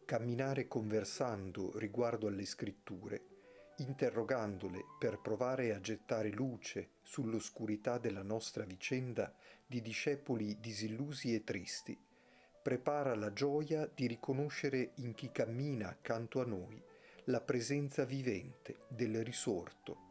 Camminare conversando riguardo alle scritture, interrogandole per provare a gettare luce sull'oscurità della nostra vicenda di discepoli disillusi e tristi, prepara la gioia di riconoscere in chi cammina accanto a noi la presenza vivente del risorto